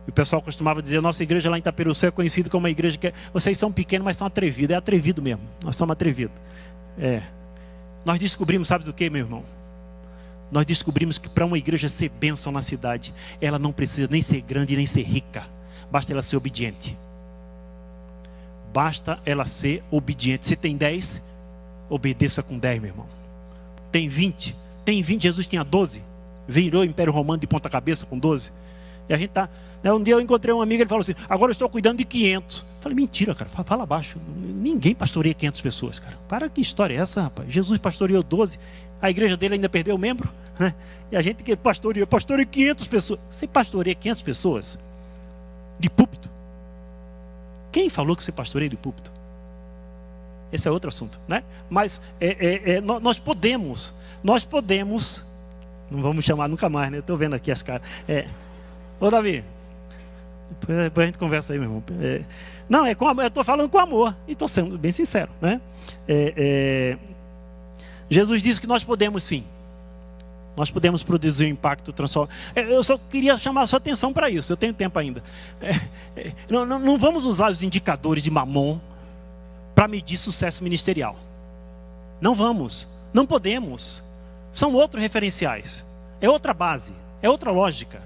E o pessoal costumava dizer: nossa igreja lá em Itaperuçu é conhecida como uma igreja que vocês são pequenos, mas são atrevidos. É atrevido mesmo. Nós somos atrevidos. Nós descobrimos, sabe do que, meu irmão? Nós descobrimos que para uma igreja ser bênção na cidade, ela não precisa nem ser grande nem ser rica. Basta ela ser obediente. Basta ela ser obediente. Se tem 10, obedeça com 10, meu irmão. Tem 20. Jesus tinha 12. Virou o Império Romano de ponta cabeça com 12. E a gente tá... Um dia eu encontrei um amigo, ele falou assim: agora eu estou cuidando de 500. Eu falei: mentira, cara, fala baixo. Ninguém pastoreia 500 pessoas, cara. Para, que história é essa, rapaz? Jesus pastoreou 12. A igreja dele ainda perdeu membro, né? E a gente que pastoreia 500 pessoas. Você pastoreia 500 pessoas? De púlpito? Quem falou que você pastoreia de púlpito? Esse é outro assunto, né? Mas nós podemos, não vamos chamar nunca mais, né? Estou vendo aqui as caras. Ô Davi, depois a gente conversa aí, meu irmão. Não, eu estou falando com amor, e estou sendo bem sincero, né? Jesus disse que nós podemos sim. Nós podemos produzir um impacto transformador. Eu só queria chamar a sua atenção para isso. Eu tenho tempo ainda. Não vamos usar os indicadores de Mamon para medir sucesso ministerial. Não vamos. Não podemos. São outros referenciais. É outra base. É outra lógica.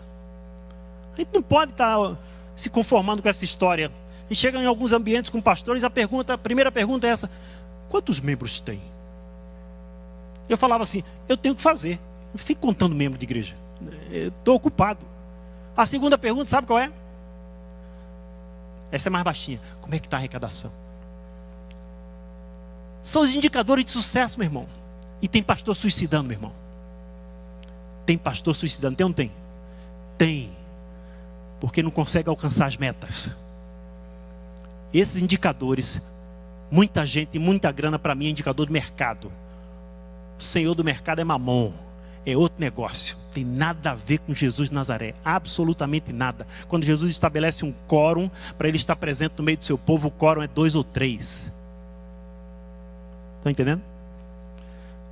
A gente não pode estar se conformando com essa história. A gente chega em alguns ambientes com pastores, a primeira pergunta é essa: quantos membros tem? Eu falava assim: eu tenho que fazer. Não fico contando membro de igreja. Estou ocupado. A segunda pergunta, sabe qual é? Essa é mais baixinha. Como é que está a arrecadação? São os indicadores de sucesso, meu irmão. E tem pastor suicidando, meu irmão. Tem pastor suicidando. Tem ou não tem? Tem. Porque não consegue alcançar as metas. Esses indicadores, muita gente, muita grana para mim é indicador de mercado. O senhor do mercado é Mamon. É outro negócio. Tem nada a ver com Jesus de Nazaré. Absolutamente nada. Quando Jesus estabelece um quórum para ele estar presente no meio do seu povo, o quórum é 2 ou 3. Estão entendendo?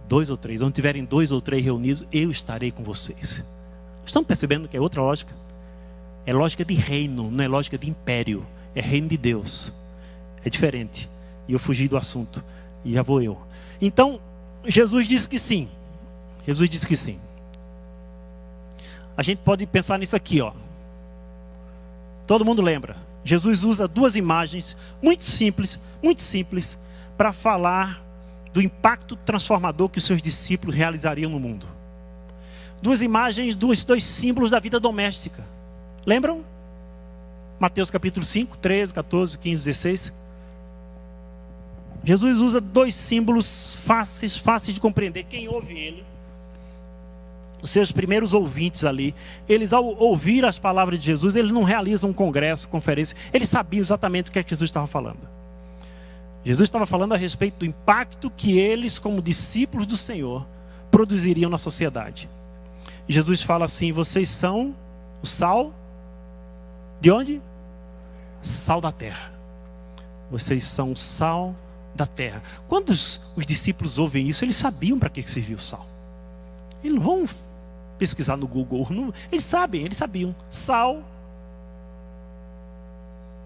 2 ou 3. Onde tiverem 2 ou 3 reunidos, eu estarei com vocês. Estão percebendo que é outra lógica? É lógica de reino, não é lógica de império. É reino de Deus. É diferente. E eu fugi do assunto. E já vou eu. Então, Jesus disse que sim. Jesus disse que sim. A gente pode pensar nisso aqui, ó. Todo mundo lembra. Jesus usa 2 imagens muito simples, para falar do impacto transformador que os seus discípulos realizariam no mundo. 2 imagens, 2 símbolos da vida doméstica. Lembram? Mateus capítulo 5, 13, 14, 15, 16. Jesus usa 2 símbolos fáceis de compreender. Quem ouve ele, os seus primeiros ouvintes ali, eles ao ouvir as palavras de Jesus, eles não realizam um congresso, conferência, eles sabiam exatamente o que é que Jesus estava falando. Jesus estava falando a respeito do impacto que eles, como discípulos do Senhor, produziriam na sociedade. E Jesus fala assim: vocês são o sal de onde? Sal da terra. Vocês são o sal da terra. Quando os discípulos ouvem isso, eles sabiam para que servia o sal. Eles não vão pesquisar no Google. Não, eles sabiam. Sal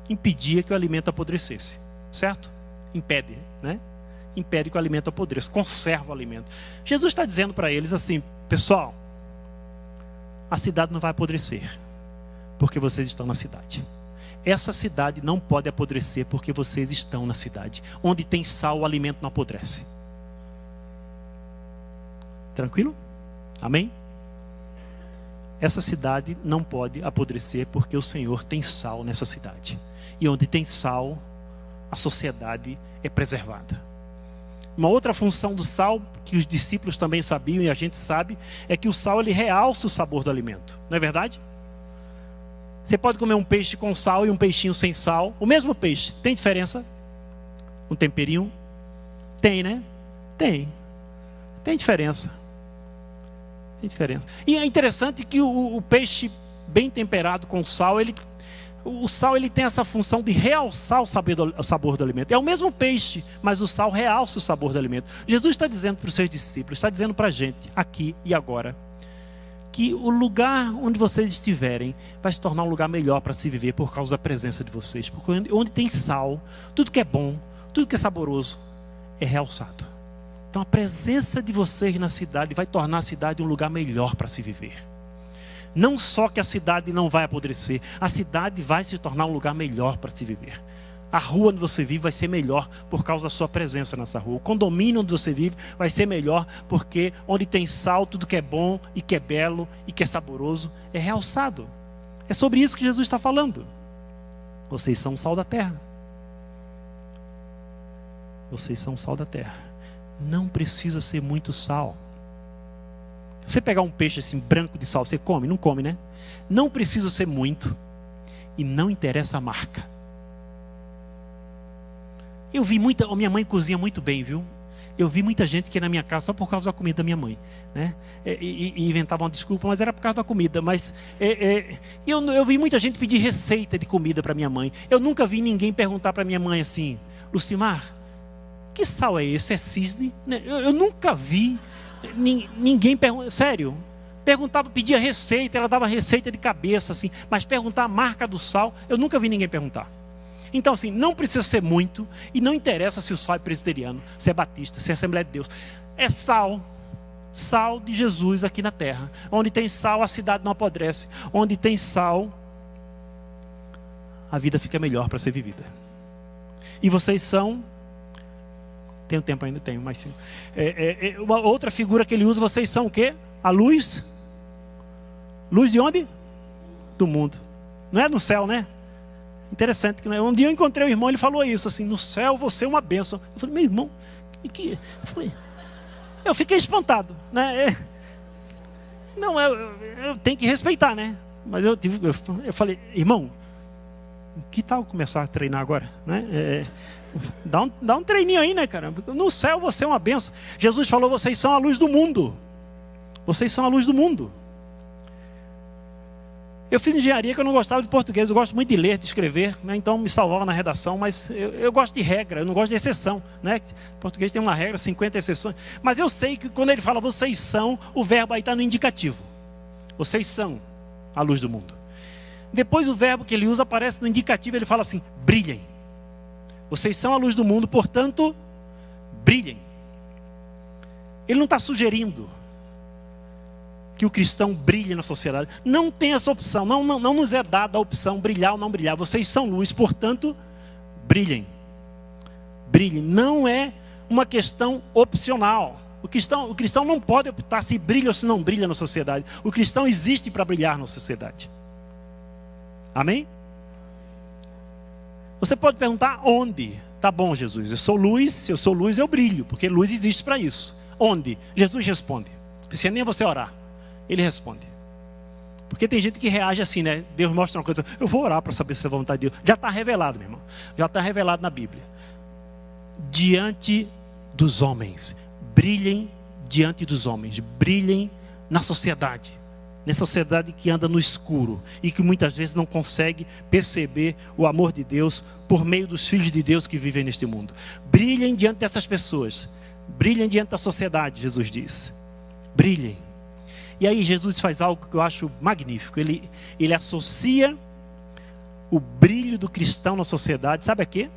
impedia que o alimento apodrecesse. Certo? Impede, né? Impede que o alimento apodreça. Conserva o alimento. Jesus está dizendo para eles assim: pessoal, a cidade não vai apodrecer, porque vocês estão na cidade. Essa cidade não pode apodrecer, porque vocês estão na cidade. Onde tem sal, o alimento não apodrece. Tranquilo? Amém? Essa cidade não pode apodrecer, porque o Senhor tem sal nessa cidade. E onde tem sal, a sociedade é preservada. Uma outra função do sal, que os discípulos também sabiam e a gente sabe, é que o sal ele realça o sabor do alimento. Não é verdade? Você pode comer um peixe com sal e um peixinho sem sal. O mesmo peixe, tem diferença? Um temperinho? Tem, né? Tem. Tem diferença. Tem diferença. E é interessante que o peixe bem temperado com sal, o sal ele tem essa função de realçar o sabor do alimento. É o mesmo peixe, mas o sal realça o sabor do alimento. Jesus está dizendo para os seus discípulos, está dizendo para a gente, aqui e agora, que o lugar onde vocês estiverem vai se tornar um lugar melhor para se viver por causa da presença de vocês. Porque onde tem sal, tudo que é bom, tudo que é saboroso, é realçado. Então a presença de vocês na cidade vai tornar a cidade um lugar melhor para se viver. Não só que a cidade não vai apodrecer, a cidade vai se tornar um lugar melhor para se viver. A rua onde você vive vai ser melhor por causa da sua presença nessa rua. O condomínio onde você vive vai ser melhor porque onde tem sal, tudo que é bom e que é belo e que é saboroso é realçado. É sobre isso que Jesus está falando. Vocês são o sal da terra. Vocês são o sal da terra. Não precisa ser muito sal. Você pegar um peixe assim branco de sal, você come? Não come, né? Não precisa ser muito. E não interessa a marca. Eu vi minha mãe cozinha muito bem, viu? Eu vi muita gente que ia na minha casa só por causa da comida da minha mãe, né? E inventava uma desculpa, mas era por causa da comida. Mas eu vi muita gente pedir receita de comida para minha mãe. Eu nunca vi ninguém perguntar para minha mãe assim: Lucimar, que sal é esse? É cisne? Eu nunca vi ninguém perguntar. Sério? Perguntava, pedia receita, ela dava receita de cabeça assim. Mas perguntar a marca do sal, eu nunca vi ninguém perguntar. Então, assim, não precisa ser muito, e não interessa se o sal é presbiteriano, se é batista, se é Assembleia de Deus. É sal de Jesus aqui na terra. Onde tem sal, a cidade não apodrece. Onde tem sal, a vida fica melhor para ser vivida. E vocês são... Tenho tempo ainda? Tenho, mais 5. Uma outra figura que ele usa, vocês são o quê? A luz. Luz de onde? Do mundo. Não é no céu, né? Interessante. Um dia eu encontrei um irmão, ele falou isso, assim, no céu você é uma bênção. Eu falei, meu irmão, eu fiquei espantado, né? Não, eu tenho que respeitar, né? Mas eu falei, irmão, que tal começar a treinar agora? Né? Dá um treininho aí, né, cara? No céu você é uma bênção. Jesus falou, vocês são a luz do mundo. Vocês são a luz do mundo. Eu fiz engenharia que eu não gostava de português, eu gosto muito de ler, de escrever, né? Então me salvava na redação, mas eu gosto de regra, eu não gosto de exceção, né? Português tem uma regra, 50 exceções, mas eu sei que quando ele fala vocês são, o verbo aí está no indicativo. Vocês são a luz do mundo. Depois o verbo que ele usa aparece no indicativo, ele fala assim, brilhem. Vocês são a luz do mundo, portanto, brilhem. Ele não está sugerindo que o cristão brilhe na sociedade. Não tem essa opção, não nos é dada a opção brilhar ou não brilhar. Vocês são luz, portanto, brilhem. Brilhem. Não é uma questão opcional. O cristão não pode optar se brilha ou se não brilha na sociedade. O cristão existe para brilhar na sociedade. Amém? Você pode perguntar onde? Tá bom, Jesus, eu sou luz, se eu sou luz eu brilho, porque luz existe para isso. Onde? Jesus responde. Não precisa nem você orar. Ele responde. Porque tem gente que reage assim, né? Deus mostra uma coisa, eu vou orar para saber se é a vontade de Deus. Já está revelado, meu irmão. Já está revelado na Bíblia. Diante dos homens. Brilhem diante dos homens. Brilhem na sociedade. Nessa sociedade que anda no escuro. E que muitas vezes não consegue perceber o amor de Deus por meio dos filhos de Deus que vivem neste mundo. Brilhem diante dessas pessoas. Brilhem diante da sociedade, Jesus diz. Brilhem. E aí Jesus faz algo que eu acho magnífico. Ele associa o brilho do cristão na sociedade, sabe a quê?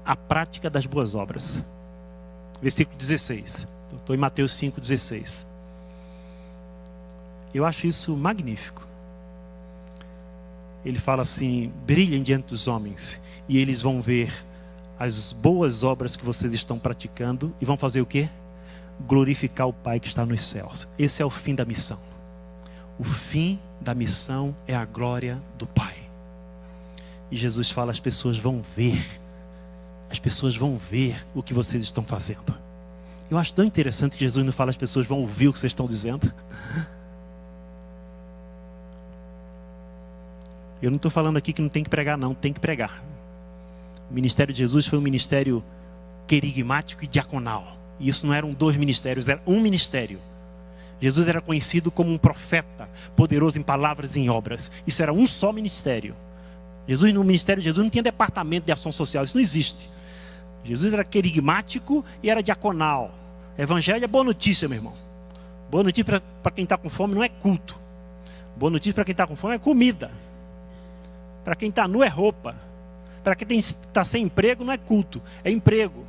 A prática das boas obras. Versículo 16. Estou em Mateus 5,16. Eu acho isso magnífico. Ele fala assim, brilhem diante dos homens, e eles vão ver as boas obras que vocês estão praticando, e vão fazer o quê? Glorificar o Pai que está nos céus. Esse é o fim da missão. O fim da missão é a glória do Pai. E Jesus fala, as pessoas vão ver. As pessoas vão ver o que vocês estão fazendo. Eu acho tão interessante que Jesus não fala, as pessoas vão ouvir o que vocês estão dizendo. Eu não estou falando aqui que não tem que pregar, não. Tem que pregar. O ministério de Jesus foi um ministério querigmático e diaconal. E isso não eram 2 ministérios, era um ministério. Jesus era conhecido como um profeta, poderoso em palavras e em obras. Isso era um só ministério. No ministério de Jesus não tinha departamento de ação social, isso não existe. Jesus era querigmático e era diaconal. Evangelho é boa notícia, meu irmão. Boa notícia para quem está com fome não é culto. Boa notícia para quem está com fome é comida. Para quem está nu é roupa. Para quem está sem emprego não é culto, é emprego.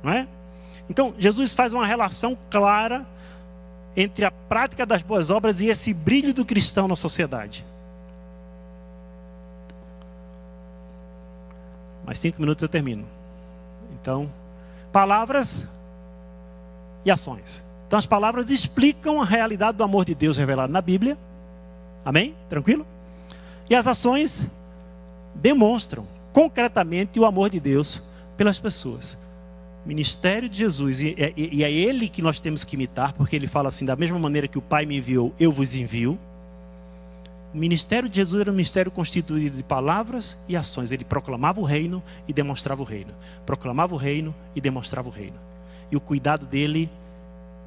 Não é? Então, Jesus faz uma relação clara entre a prática das boas obras e esse brilho do cristão na sociedade. Mais 5 minutos eu termino. Então, palavras e ações. Então, as palavras explicam a realidade do amor de Deus revelado na Bíblia. Amém? Tranquilo? E as ações demonstram concretamente o amor de Deus pelas pessoas. Ministério de Jesus, e é Ele que nós temos que imitar, porque Ele fala assim, da mesma maneira que o Pai me enviou, eu vos envio. O ministério de Jesus era um ministério constituído de palavras e ações. Ele proclamava o reino e demonstrava o reino. Proclamava o reino e demonstrava o reino. E o cuidado dele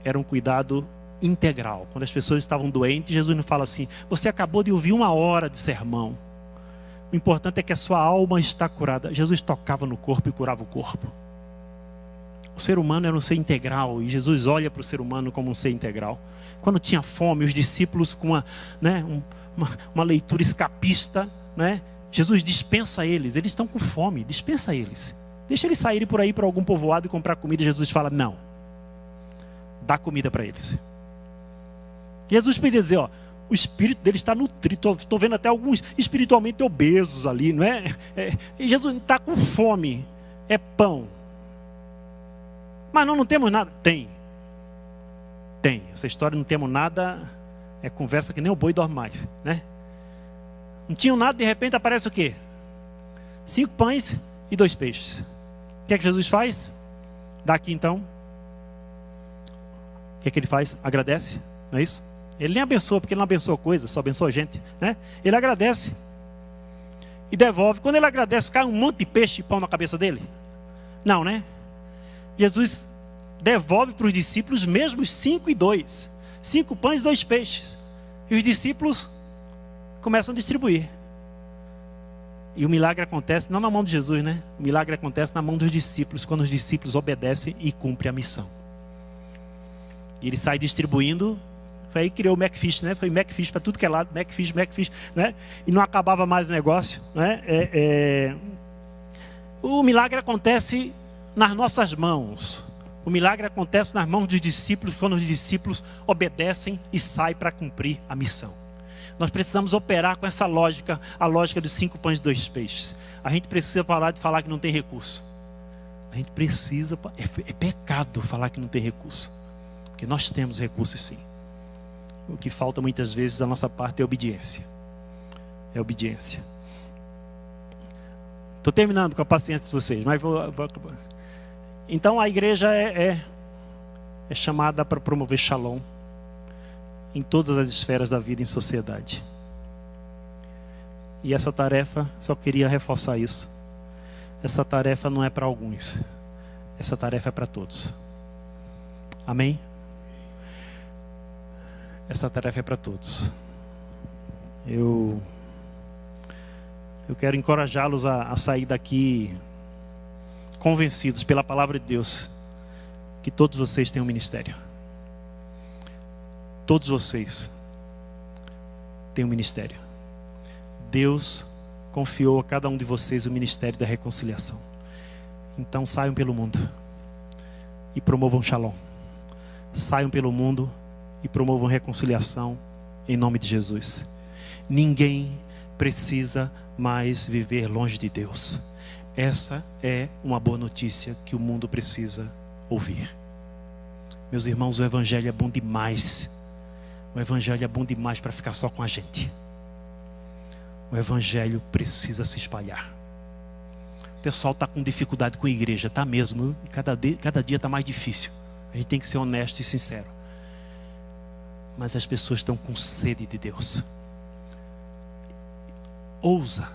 era um cuidado integral. Quando as pessoas estavam doentes, Jesus não fala assim, você acabou de ouvir 1 hora de sermão. O importante é que a sua alma está curada. Jesus tocava no corpo e curava o corpo. O ser humano era um ser integral, e Jesus olha para o ser humano como um ser integral. Quando tinha fome, os discípulos com uma leitura escapista, né, Jesus dispensa eles estão com fome, dispensa eles. Deixa eles saírem por aí para algum povoado e comprar comida. Jesus fala, não, dá comida para eles. Jesus podia dizer, ó, o espírito deles está nutrido. Estou vendo até alguns espiritualmente obesos ali, não é? E Jesus está com fome, é pão. Mas não temos nada. Tem. Essa história não temos nada, é conversa que nem o boi dorme mais, né? Não tinham nada, de repente aparece o quê? 5 pães e 2 peixes. O que é que Jesus faz? Dá aqui então. O que é que ele faz? Agradece, não é isso? Ele nem abençoa, porque ele não abençoa coisa, só abençoa gente, né? Ele agradece e devolve. Quando ele agradece, cai um monte de peixe e pão na cabeça dele? Não, né? Jesus devolve para os discípulos mesmo os 5 e 2. 5 pães e 2 peixes. E os discípulos começam a distribuir. E o milagre acontece não na mão de Jesus, né? O milagre acontece na mão dos discípulos, quando os discípulos obedecem e cumprem a missão. E ele sai distribuindo. Foi aí que criou o Macfish, né? Foi Macfish para tudo que é lado, Macfish, né? E não acabava mais o negócio, né? O milagre acontece nas nossas mãos. O milagre acontece nas mãos dos discípulos, quando os discípulos obedecem e saem para cumprir a missão. Nós precisamos operar com essa lógica, a lógica dos 5 pães e 2 peixes. A gente precisa parar de falar que não tem recurso. A gente precisa, é pecado falar que não tem recurso. Porque nós temos recursos sim. O que falta muitas vezes da nossa parte é obediência. É obediência. Estou terminando com a paciência de vocês, mas vou. Então a igreja é chamada para promover shalom em todas as esferas da vida em sociedade. E essa tarefa, só queria reforçar isso. Essa tarefa não é para alguns. Essa tarefa é para todos. Amém? Essa tarefa é para todos. Eu quero encorajá-los a sair daqui convencidos pela palavra de Deus que todos vocês têm um ministério. Todos vocês têm um ministério. Deus confiou a cada um de vocês o ministério da reconciliação. Então saiam pelo mundo e promovam shalom. Saiam pelo mundo e promovam reconciliação em nome de Jesus. Ninguém precisa mais viver longe de Deus. Essa é uma boa notícia que o mundo precisa ouvir. Meus irmãos, o evangelho é bom demais. O evangelho é bom demais para ficar só com a gente. O evangelho precisa se espalhar. O pessoal está com dificuldade com a igreja, está mesmo. E cada dia está mais difícil. A gente tem que ser honesto e sincero. Mas as pessoas estão com sede de Deus. Ousa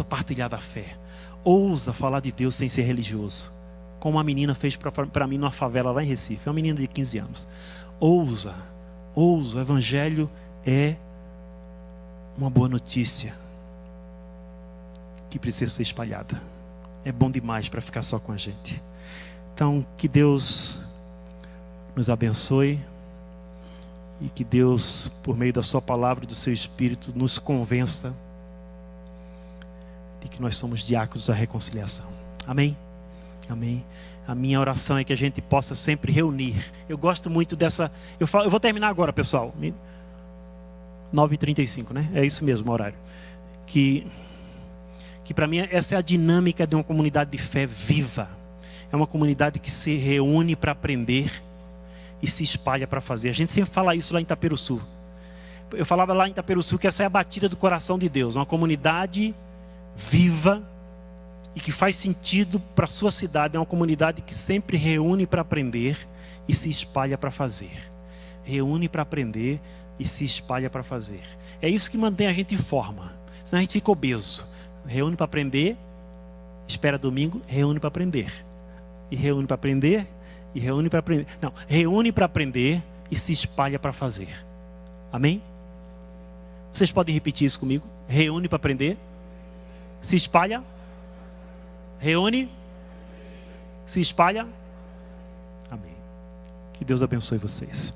partilhar da fé. Ousa falar de Deus sem ser religioso. Como uma menina fez para mim numa favela lá em Recife. Uma menina de 15 anos. Ousa. O evangelho é uma boa notícia que precisa ser espalhada. É bom demais para ficar só com a gente. Então, que Deus nos abençoe e que Deus, por meio da sua palavra e do seu Espírito, nos convença de que nós somos diáconos da reconciliação. Amém? Amém. A minha oração é que a gente possa sempre reunir. Eu gosto muito dessa... Eu vou terminar agora, pessoal. 9h35, né? É isso mesmo, o horário. Que para mim essa é a dinâmica de uma comunidade de fé viva. É uma comunidade que se reúne para aprender e se espalha para fazer. A gente sempre fala isso lá em Itaperuçu. Eu falava lá em Itaperuçu que essa é a batida do coração de Deus. Uma comunidade viva e que faz sentido para a sua cidade. É uma comunidade que sempre reúne para aprender e se espalha para fazer. Reúne para aprender e se espalha para fazer. É isso que mantém a gente em forma. Senão a gente fica obeso. Reúne para aprender, espera domingo, reúne para aprender. E reúne para aprender, e reúne para aprender. Não, reúne para aprender e se espalha para fazer. Amém? Vocês podem repetir isso comigo? Reúne para aprender, se espalha, reúne, se espalha. Amém. Que Deus abençoe vocês.